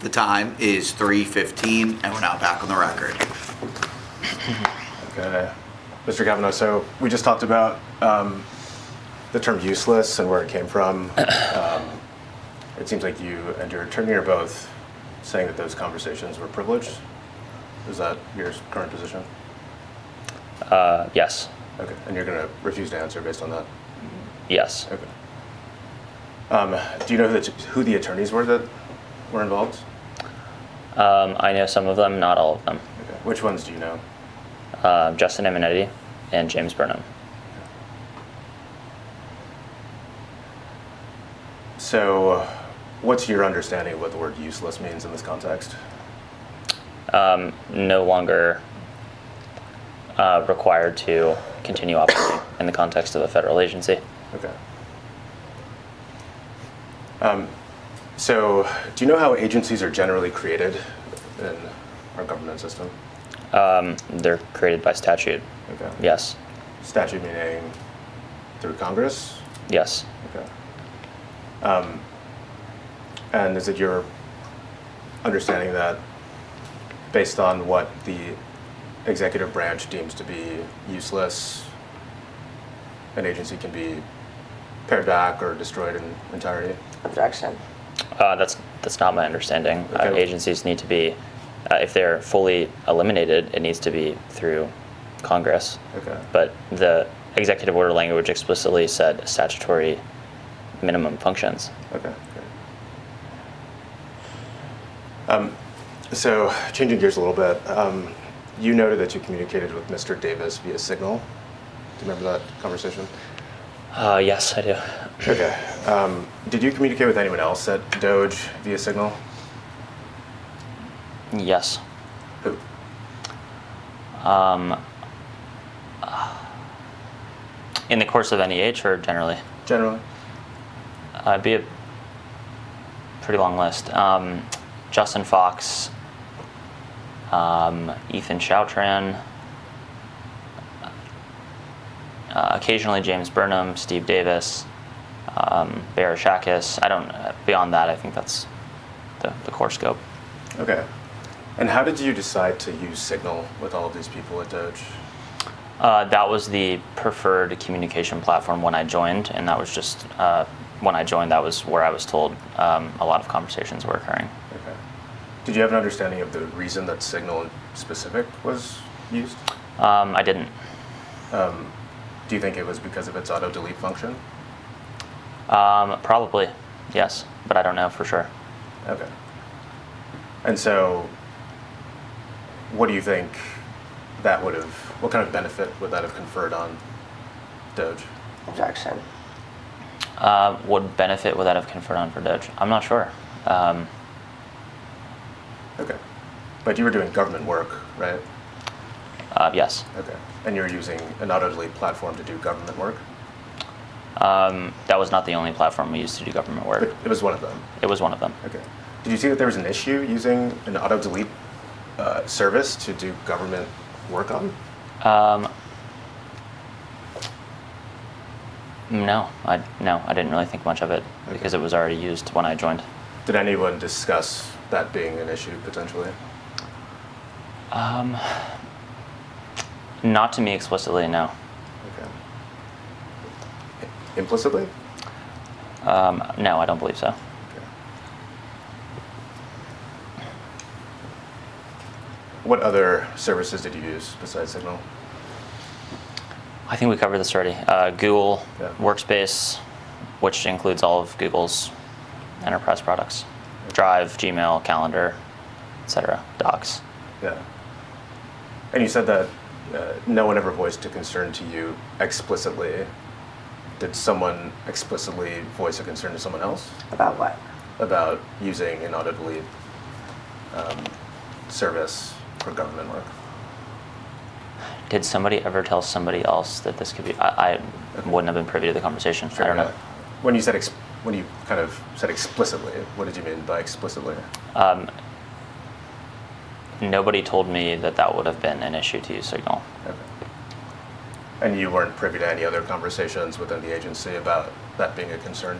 The time is 3:15, and we're now back on the record. Okay. Mr. Cavanaugh, so we just talked about the term useless and where it came from. It seems like you and your attorney are both saying that those conversations were privileged. Is that your current position? Yes. Okay, and you're going to refuse to answer based on that? Yes. Okay. Do you know who the attorneys were that were involved? I know some of them, not all of them. Okay. Which ones do you know? Justin Eminetti and James Burnham. So, what's your understanding of what the word useless means in this context? No longer required to continue operating in the context of a federal agency. Okay. So, do you know how agencies are generally created in our government system? They're created by statute. Okay. Yes. Statute meaning through Congress? Yes. Okay. And is it your understanding that based on what the executive branch deems to be useless, an agency can be pared back or destroyed in entirety? Objection. That's not my understanding. Okay. Agencies need to be, if they're fully eliminated, it needs to be through Congress. Okay. But the executive order language explicitly said statutory minimum functions. Okay, great. So, changing gears a little bit, you noted that you communicated with Mr. Davis via Signal. Do you remember that conversation? Yes, I do. Okay. Did you communicate with anyone else at DOGE via Signal? Yes. Who? In the course of NEH or generally? Generally? It'd be a pretty long list. Justin Fox, Ethan Choutran, occasionally James Burnham, Steve Davis, Barashakis. Beyond that, I think that's the core scope. Okay. And how did you decide to use Signal with all of these people at DOGE? That was the preferred communication platform when I joined, and that was just, when I joined, that was where I was told a lot of conversations were occurring. Okay. Did you have an understanding of the reason that Signal in specific was used? I didn't. Do you think it was because of its auto-delete function? Probably, yes, but I don't know for sure. Okay. And so, what do you think that would have, what kind of benefit would that have conferred on DOGE? Objection. What benefit would that have conferred on for DOGE? I'm not sure. Okay. But you were doing government work, right? Yes. Okay. And you were using an auto-delete platform to do government work? That was not the only platform we used to do government work. But it was one of them? It was one of them. Okay. Did you see that there was an issue using an auto-delete service to do government work on? No, I didn't really think much of it because it was already used when I joined. Did anyone discuss that being an issue potentially? Not to me explicitly, no. Okay. Implicitly? No, I don't believe so. Okay. What other services did you use besides Signal? I think we covered this already. Google Yeah. Workspace, which includes all of Google's enterprise products. Drive, Gmail, Calendar, etc. Docs. Yeah. And you said that no one ever voiced a concern to you explicitly. Did someone explicitly voice a concern to someone else About what? about using an auto-delete service for government work? Did somebody ever tell somebody else that this could be? I wouldn't have been privy to the conversation. I don't know. When you kind of said explicitly, what did you mean by explicitly? Nobody told me that would have been an issue to use Signal. Okay. And you weren't privy to any other conversations within the agency about that being a concern?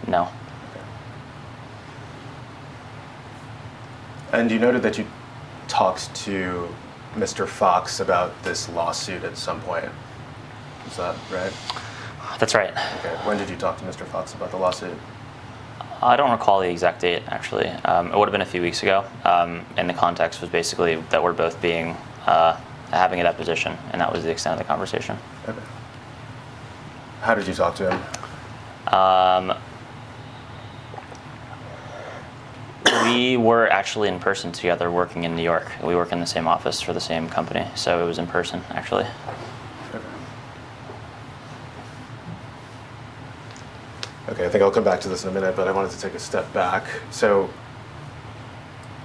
No. And you noted that you talked to Mr. Fox about this lawsuit at some point. Is that right? That's right. Okay. When did you talk to Mr. Fox about the lawsuit? I don't recall the exact date, actually. It would have been a few weeks ago. And the context was basically that we're both having a deposition, and that was the extent of the conversation. Okay. How did you talk to him? We were actually in person together working in New York. We work in the same office for the same company, so it was in person, actually. Okay, I think I'll come back to this in a minute, but I wanted to take a step back. So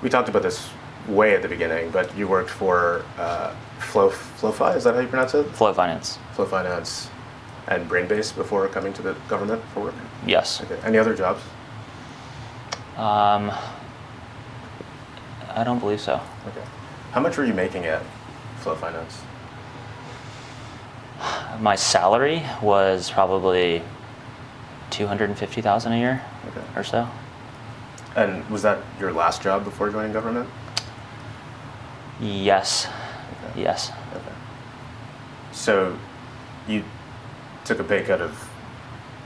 we talked about this way at the beginning, but you worked for FlowFi, is that how you pronounce it? Flow Finance. Flow Finance and Brainbase before coming to the government for work? Yes. Okay. Any other jobs? I don't believe so. Okay. How much were you making at Flow Finance? My salary was probably $250,000 a year Okay. or so. And was that your last job before joining government? Yes. Okay. Yes. Okay. So you took a pay cut of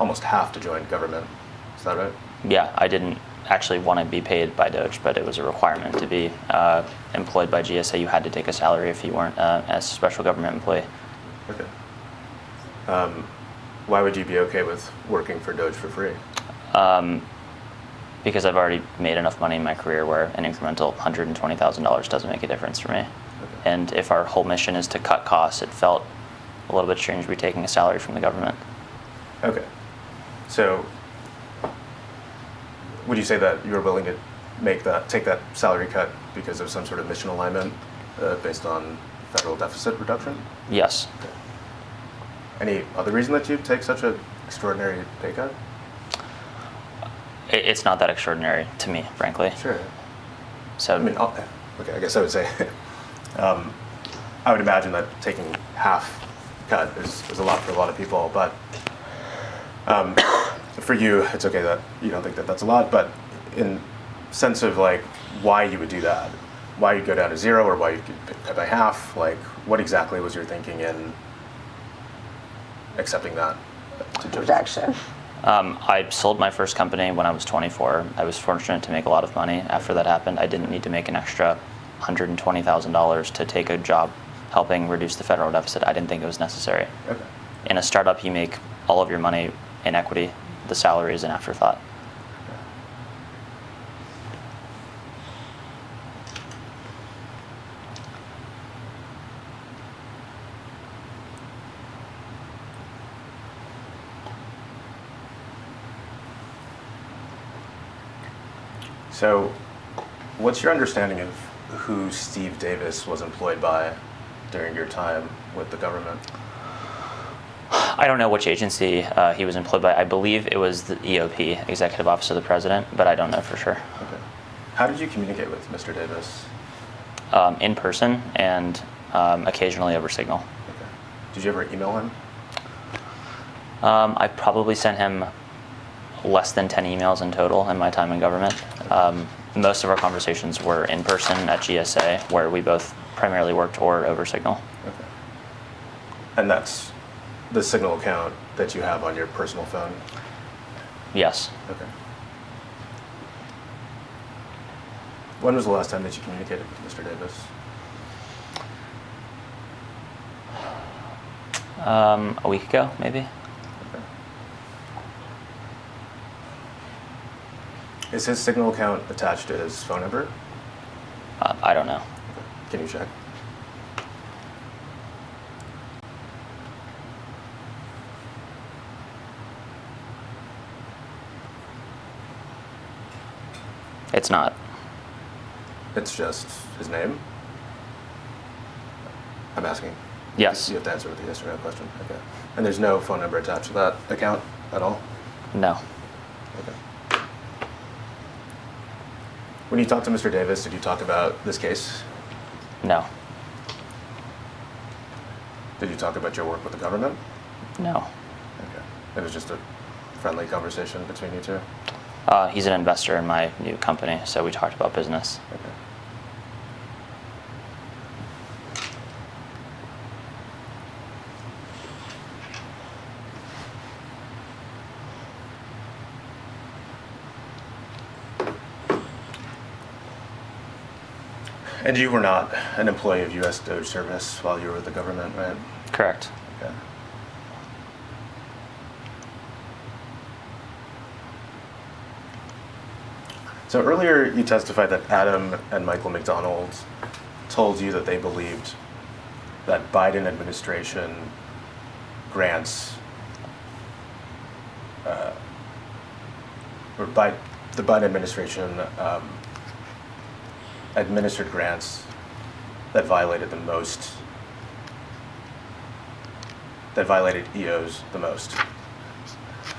almost half to join government, is that right? Yeah, I didn't actually want to be paid by DOGE, but it was a requirement to be employed by GSA. You had to take a salary if you weren't a special government employee. Okay. Why would you be okay with working for DOGE for free? Because I've already made enough money in my career where an incremental $120,000 doesn't make a difference for me. Okay. And if our whole mission is to cut costs, it felt a little bit strange to be taking a salary from the government. Okay. So would you say that you were willing to take that salary cut because of some sort of mission alignment based on federal deficit reduction? Yes. Okay. Any other reason that you'd take such an extraordinary pay cut? It's not that extraordinary to me, frankly. Sure. So I mean, okay, I guess I would say, I would imagine that taking half cut is a lot for a lot of people, but for you, it's okay that you don't think that that's a lot, but in sense of like why you would do that, why you'd go down to zero or why you'd cut by half, like what exactly was your thinking in accepting that? Rejection. I sold my first company when I was 24. I was fortunate to make a lot of money. After that happened, I didn't need to make an extra $120,000 to take a job helping reduce the federal deficit. I didn't think it was necessary. Okay. In a startup, you make all of your money in equity. The salary is an afterthought. So what's your understanding of who Steve Davis was employed by during your time with the government? I don't know which agency he was employed by. I believe it was the EOP, Executive Office of the President, but I don't know for sure. Okay. How did you communicate with Mr. Davis? In person and occasionally over Signal. Okay. Did you ever email him? I probably sent him less than 10 emails in total in my time in government. Most of our conversations were in person at GSA, where we both primarily worked or over Signal. Okay. And that's the Signal account that you have on your personal phone? Yes. Okay. When was the last time that you communicated with Mr. Davis? A week ago, maybe. Okay. Is his Signal account attached to his phone number? I don't know. Okay. Can you check? It's not. It's just his name? I'm asking. Yes. You have to answer with a yes or no question. Okay. And there's no phone number attached to that account at all? No. Okay. When you talked to Mr. Davis, did you talk about this case? No. Did you talk about your work with the government? No. Okay. It was just a friendly conversation between you two? He's an investor in my new company, so we talked about business. Okay. And you were not an employee of U.S. DOGE service while you were with the government, right? Correct. Okay. So earlier you testified that Adam and Michael McDonald told you that they believed that Biden administration grants, the Biden administration administered grants that violated EOs the most.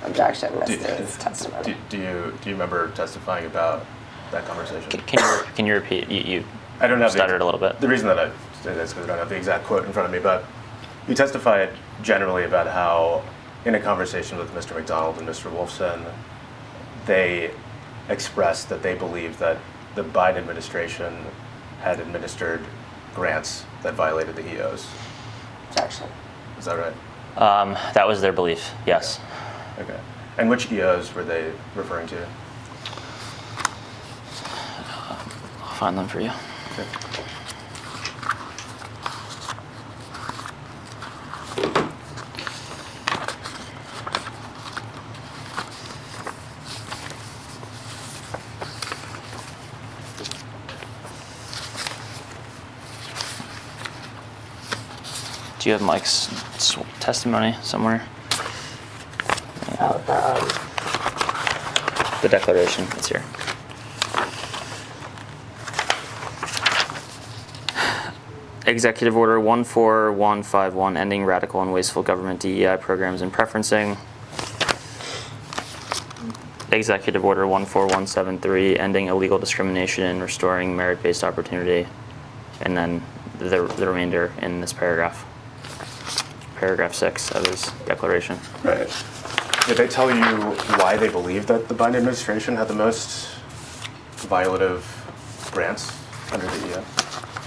Objection, Mr. testimony. Do you remember testifying about that conversation? Can you repeat? You I don't have stuttered a little bit. The reason that I say this is because I don't have the exact quote in front of me, but you testified generally about how, in a conversation with Mr. McDonald and Mr. Wolfson, they expressed that they believed that the Biden administration had administered grants that violated the EOs. Objection. Is that right? That was their belief, yes. Okay. And which EOs were they referring to? I'll find them for you. Okay. Do you have Mike's testimony somewhere? The declaration, it's here. Executive Order 14151, ending radical and wasteful government DEI programs and preferencing. Executive Order 14173, ending illegal discrimination and restoring merit-based opportunity. And then the remainder in this paragraph. Paragraph 6 of his declaration. Right. Did they tell you why they believed that the Biden administration had the most violative grants under the EO?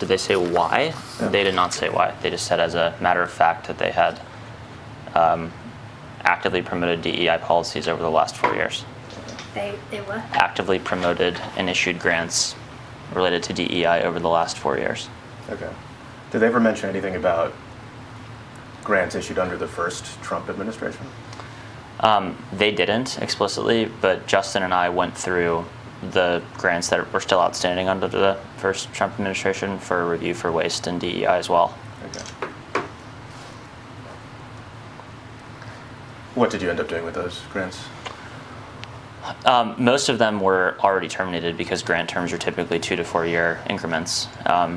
Did they say why? No. They did not say why. They just said as a matter of fact that they had actively promoted DEI policies over the last 4 years. They what? Actively promoted and issued grants related to DEI over the last 4 years. Okay. Did they ever mention anything about grants issued under the first Trump administration? They didn't explicitly, but Justin and I went through the grants that were still outstanding under the first Trump administration for review for waste and DEI as well. Okay. What did you end up doing with those grants? Most of them were already terminated because grant terms are typically 2 to 4 year increments.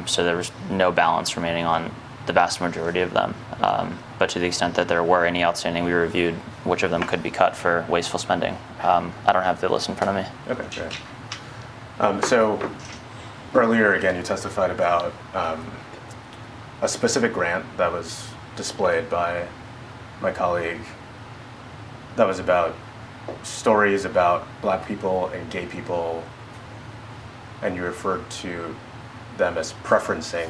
So there was no balance remaining on the vast majority of them. But to the extent that there were any outstanding, we reviewed which of them could be cut for wasteful spending. I don't have the list in front of me. Okay, great. So earlier, again, you testified about a specific grant that was displayed by my colleague that was about stories about black people and gay people, and you referred to them as preferencing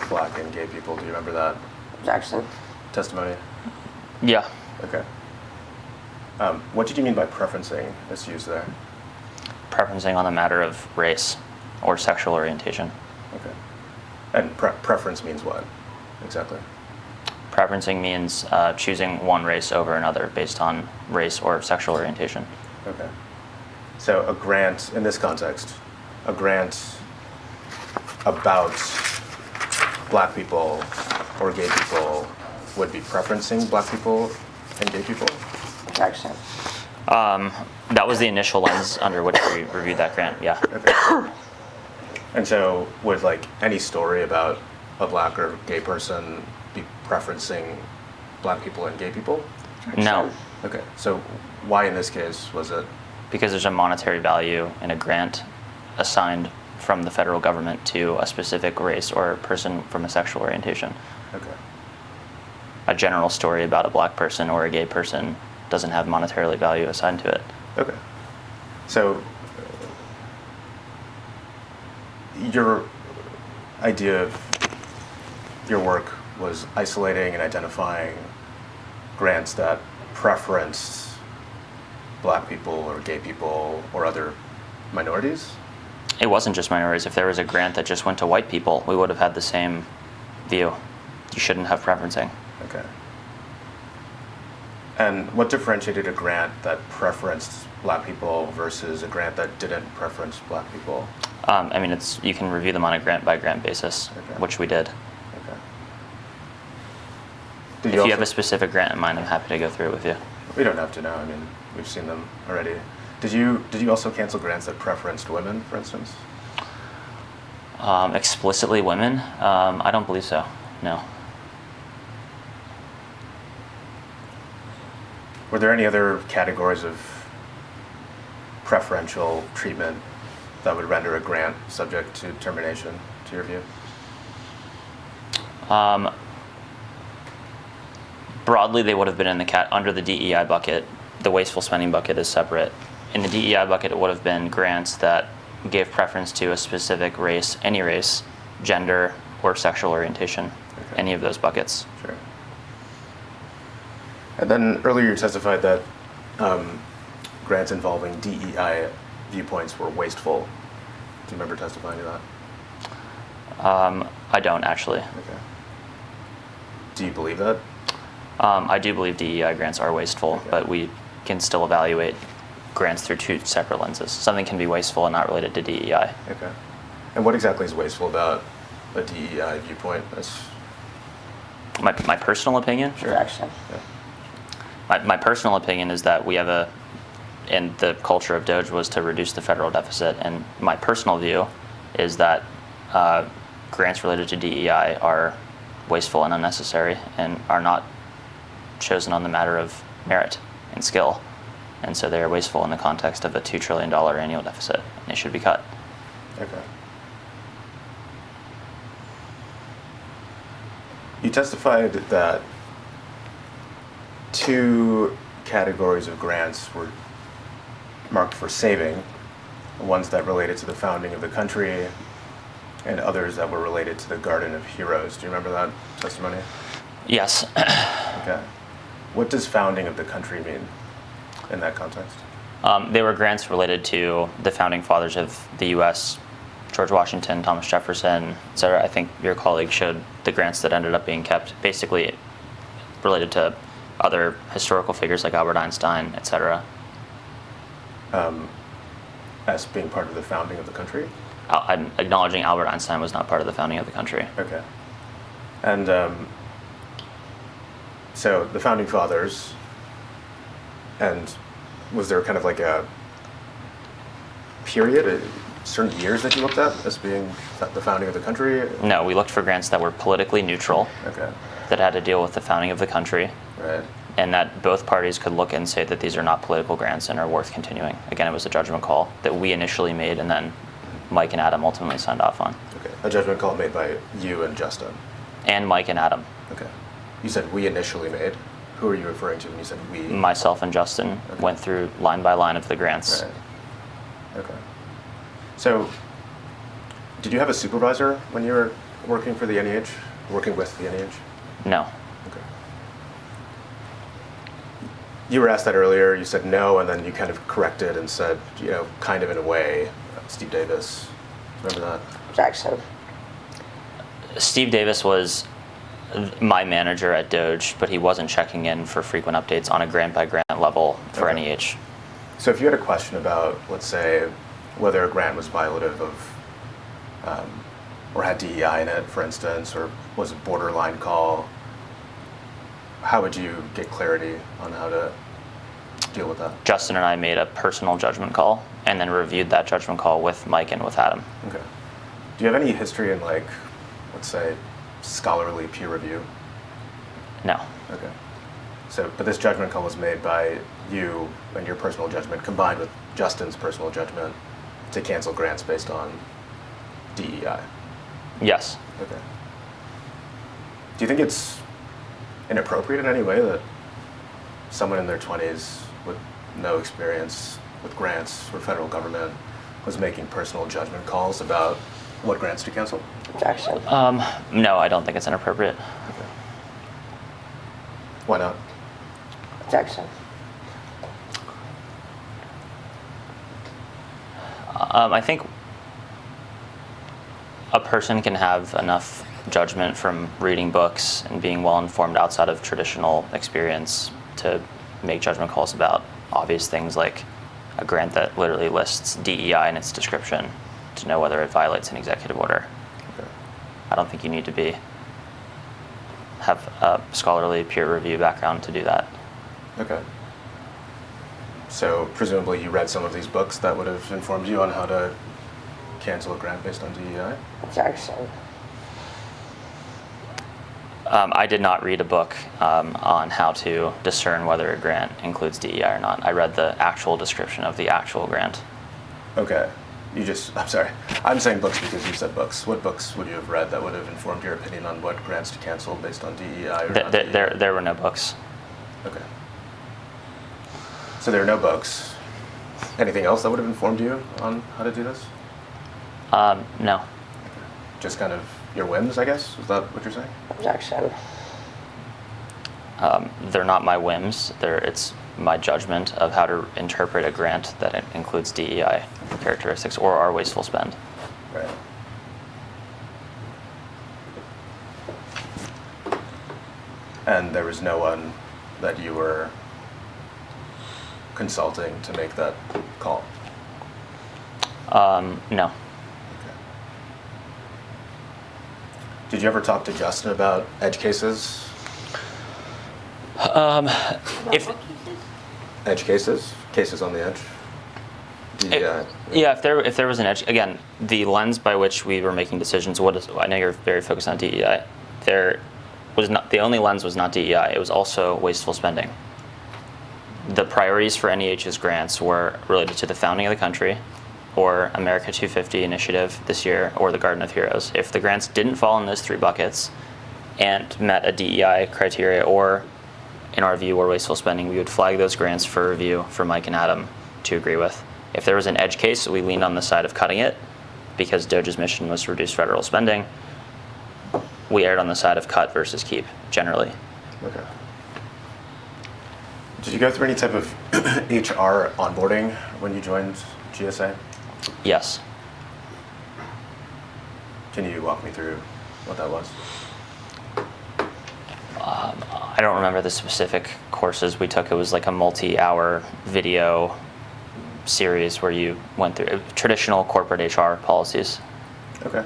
black and gay people. Do you remember that Objection. testimony? Yeah. Okay. What did you mean by preferencing as used there? Preferencing on the matter of race or sexual orientation. Okay. And preference means what exactly? Preferencing means choosing one race over another based on race or sexual orientation. Okay. So a grant, in this context, a grant about black people or gay people would be preferencing black people and gay people? Objection. That was the initial lens under which we reviewed that grant, yeah. Okay. And so would like any story about a black or gay person be preferencing black people and gay people? No, Okay. So why in this case was it? because there's a monetary value in a grant assigned from the federal government to a specific race or person from a sexual orientation. Okay. A general story about a black person or a gay person doesn't have monetarily value assigned to it. Okay. So your idea of your work was isolating and identifying grants that preferenced black people or gay people or other minorities? It wasn't just minorities. If there was a grant that just went to white people, we would have had the same view. You shouldn't have preferencing. Okay. And what differentiated a grant that preferenced black people versus a grant that didn't preference black people? I mean, you can review them on a grant by grant basis, Okay. which we did. Okay. If you have a specific grant in mind, I'm happy to go through it with you. We don't have to know. I mean, we've seen them already. Did you also cancel grants that preferenced women, for instance? Explicitly women? I don't believe so. No. Were there any other categories of preferential treatment that would render a grant subject to termination, to your view? Broadly, they would have been in the under the DEI bucket. The wasteful spending bucket is separate. In the DEI bucket, it would have been grants that gave preference to a specific race, any race, gender, or sexual orientation. Okay. Any of those buckets. Sure. And then earlier you testified that grants involving DEI viewpoints were wasteful. Do you remember testifying to that? I don't actually. Okay. Do you believe that? I do believe DEI grants are wasteful, Okay. but we can still evaluate grants through two separate lenses. Something can be wasteful and not related to DEI. Okay. And what exactly is wasteful about a DEI viewpoint? My personal opinion? Objection. Yeah. My personal opinion is that we have and the culture of DOGE was to reduce the federal deficit, and my personal view is that grants related to DEI are wasteful and unnecessary and are not chosen on the matter of merit and skill. And so they are wasteful in the context of a $2 trillion annual deficit, and they should be cut. Okay. You testified that two categories of grants were marked for saving, ones that related to the founding of the country and others that were related to the Garden of Heroes. Do you remember that testimony? Yes. Okay. What does founding of the country mean in that context? They were grants related to the founding fathers of the U.S., George Washington, Thomas Jefferson, etc. I think your colleague showed the grants that ended up being kept, basically related to other historical figures like Albert Einstein, etc. As being part of the founding of the country? I'm acknowledging Albert Einstein was not part of the founding of the country. Okay. And so the founding fathers, and was there kind of like a period, certain years that you looked at as being the founding of the country? No, we looked for grants that were politically neutral, Okay. that had to deal with the founding of the country, Right. and that both parties could look and say that these are not political grants and are worth continuing. Again, it was a judgment call that we initially made and then Mike and Adam ultimately signed off on. Okay. A judgment call made by you and Justin. And Mike and Adam. Okay. You said we initially made. Who are you referring to when you said we? Myself and Justin Okay. went through line by line of the grants. Right. Okay. So, did you have a supervisor when you were working for the NEH? Working with the NEH? No. Okay. You were asked that earlier. You said no, and then you kind of corrected and said, kind of in a way. Steve Davis. Remember that? Objection. Steve Davis was my manager at DOGE, but he wasn't checking in for frequent updates on a grant by grant level for Okay. NEH. So if you had a question about, let's say, whether a grant was violative of, or had DEI in it, for instance, or was a borderline call, how would you get clarity on how to deal with that? Justin and I made a personal judgment call and then reviewed that judgment call with Mike and with Adam. Okay. Do you have any history in, like, let's say, scholarly peer review? No. Okay. So, but this judgment call was made by you and your personal judgment combined with Justin's personal judgment to cancel grants based on DEI. Yes. Okay. Do you think it's inappropriate in any way that someone in their 20s with no experience with grants or federal government was making personal judgment calls about what grants to cancel? Objection. No, I don't think it's inappropriate. Okay. Why not? Objection. I think a person can have enough judgment from reading books and being well informed outside of traditional experience to make judgment calls about obvious things like a grant that literally lists DEI in its description to know whether it violates an executive order. Okay. I don't think you need to have a scholarly peer review background to do that. Okay. So presumably you read some of these books that would have informed you on how to cancel a grant based on DEI? Objection. I did not read a book on how to discern whether a grant includes DEI or not. I read the actual description of the actual grant. Okay. I'm sorry. I'm saying books because you said books. What books would you have read that would have informed your opinion on what grants to cancel based on DEI or not DEI? There were no books. Okay. So there are no books. Anything else that would have informed you on how to do this? No. Just kind of your whims, I guess? Is that what you're saying? Objection. They're not my whims. It's my judgment of how to interpret a grant that includes DEI characteristics or our wasteful spend. Right. And there was no one that you were consulting to make that call? No. Okay. Did you ever talk to Justin about edge cases? If Edge cases? Cases on the edge? DEI? yeah, if there was an edge, again, the lens by which we were making decisions. I know you're very focused on DEI. The only lens was not DEI. It was also wasteful spending. The priorities for NEH's grants were related to the founding of the country, or America 250 initiative this year, or the Garden of Heroes. If the grants didn't fall in those three buckets and met a DEI criteria, or in our view were wasteful spending, we would flag those grants for review for Mike and Adam to agree with. If there was an edge case, we leaned on the side of cutting it because DOGE's mission was to reduce federal spending. We erred on the side of cut versus keep, generally. Okay. Did you go through any type of HR onboarding when you joined GSA? Yes. Can you walk me through what that was? I don't remember the specific courses we took. It was like a multi-hour video series where you went through traditional corporate HR policies. Okay.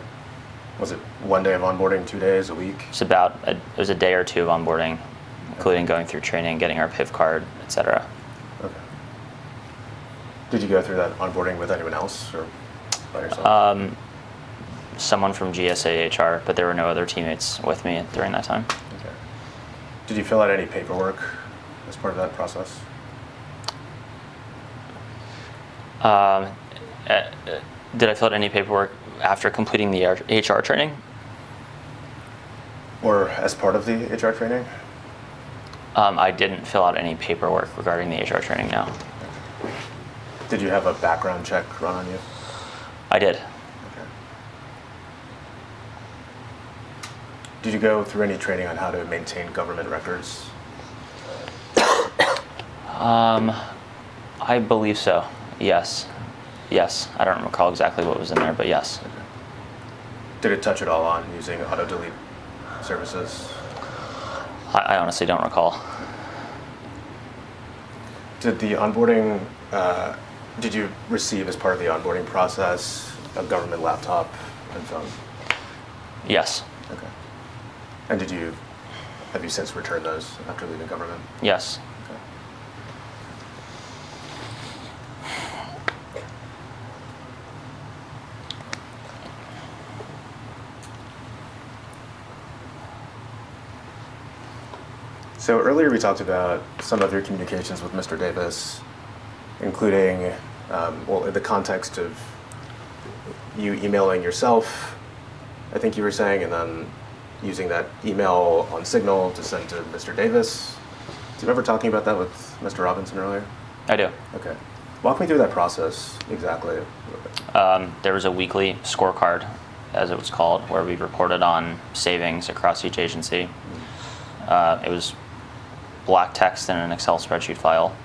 Was it 1 day of onboarding, 2 days, a week? It was a day or two of onboarding, including going through training, getting our PIV card, etc. Okay. Did you go through that onboarding with anyone else or by yourself? Someone from GSA HR, but there were no other teammates with me during that time. Okay. Did you fill out any paperwork as part of that process? Did I fill out any paperwork after completing the HR training? Or as part of the HR training? I didn't fill out any paperwork regarding the HR training, no. Did you have a background check run on you? I did. Okay. Did you go through any training on how to maintain government records? I believe so, yes. Yes, I don't recall exactly what was in there, but yes. Okay. Did it touch at all on using auto-delete services? I honestly don't recall. Did the onboarding, did you receive as part of the onboarding process a government laptop and phone? Yes. Okay. And have you since returned those after leaving government? Yes. Okay. So earlier we talked about some of your communications with Mr. Davis, including, in the context of you emailing yourself, I think you were saying, and then using that email on Signal to send to Mr. Davis. Do you remember talking about that with Mr. Robinson earlier? I do. Okay. Walk me through that process exactly. There was a weekly scorecard, as it was called, where we reported on savings across each agency. It was black text in an Excel spreadsheet file.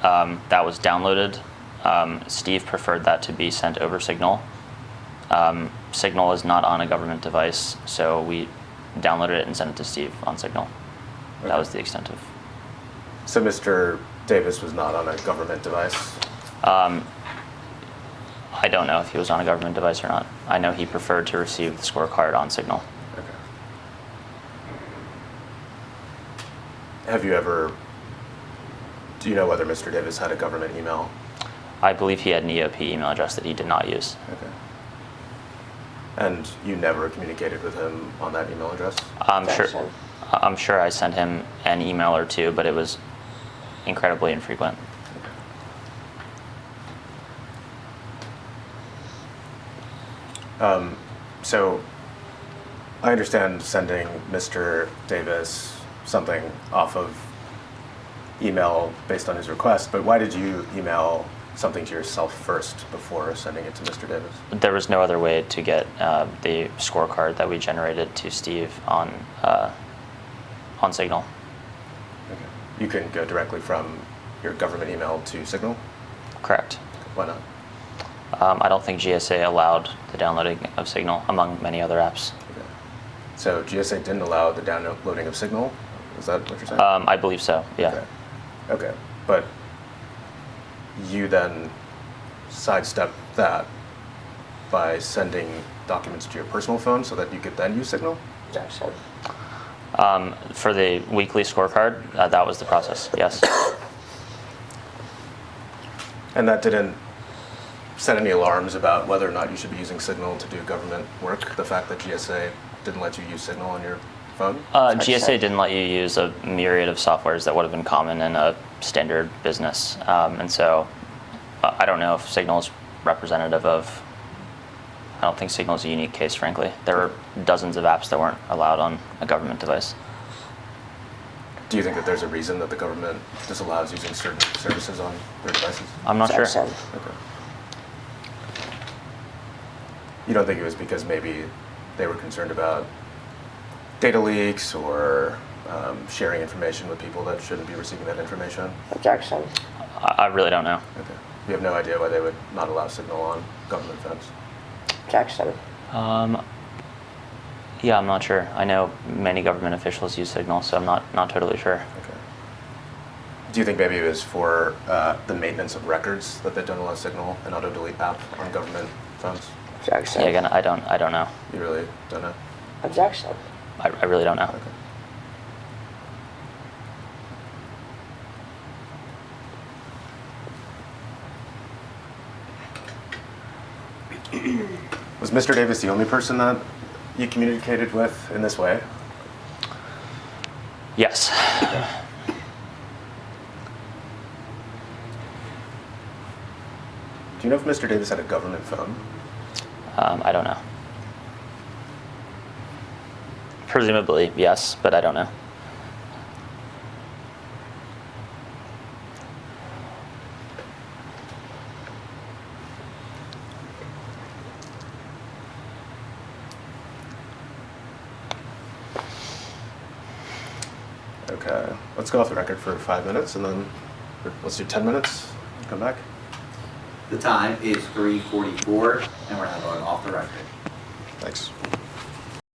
That was downloaded. Steve preferred that to be sent over Signal. Signal is not on a government device, so we downloaded it and sent it to Steve on Signal. That Okay. was the extent of. So Mr. Davis was not on a government device? I don't know if he was on a government device or not. I know he preferred to receive the scorecard on Signal. Okay. Have you ever, do you know whether Mr. Davis had a government email? I believe he had an EOP email address that he did not use. Okay. And you never communicated with him on that email address? Objection. I'm sure I sent him an email or two, but it was incredibly infrequent. So I understand sending Mr. Davis something off of email based on his request, but why did you email something to yourself first before sending it to Mr. Davis? There was no other way to get the scorecard that we generated to Steve on Signal. Okay. You couldn't go directly from your government email to Signal? Correct. Why not? I don't think GSA allowed the downloading of Signal, among many other apps. Okay. So GSA didn't allow the downloading of Signal? Is that what you're saying? I believe so, yeah. Okay. Okay. But you then sidestep that by sending documents to your personal phone so that you could then use Signal? Objection. For the weekly scorecard, that was the process, yes. And that didn't set any alarms about whether or not you should be using Signal to do government work? The fact that GSA didn't let you use Signal on your phone? GSA didn't let you use a myriad of softwares that would have been common in a standard business. And so I don't know if Signal is representative of, I don't think Signal is a unique case, frankly. There were dozens of apps that weren't allowed on a government device. Do you think that there's a reason that the government disallows using certain services on their devices? I'm not sure. Objection. Okay. You don't think it was because maybe they were concerned about data leaks or sharing information with people that shouldn't be receiving that information? Objection. I really don't know. Okay. You have no idea why they would not allow Signal on government phones? Objection. Yeah, I'm not sure. I know many government officials use Signal, so I'm not totally sure. Okay. Do you think maybe it was for the maintenance of records that they don't allow Signal, an auto-delete app on government phones? Objection. Yeah, again, I don't know. You really don't know? Objection. I really don't know. Okay. Was Mr. Davis the only person that you communicated with in this way? Yes. Do you know if Mr. Davis had a government phone? I don't know. Presumably, yes, but I don't know. Okay, let's go off the record for 5 minutes and then let's do 10 minutes, come back. The time is 3:44, and we're now going off the record. Thanks.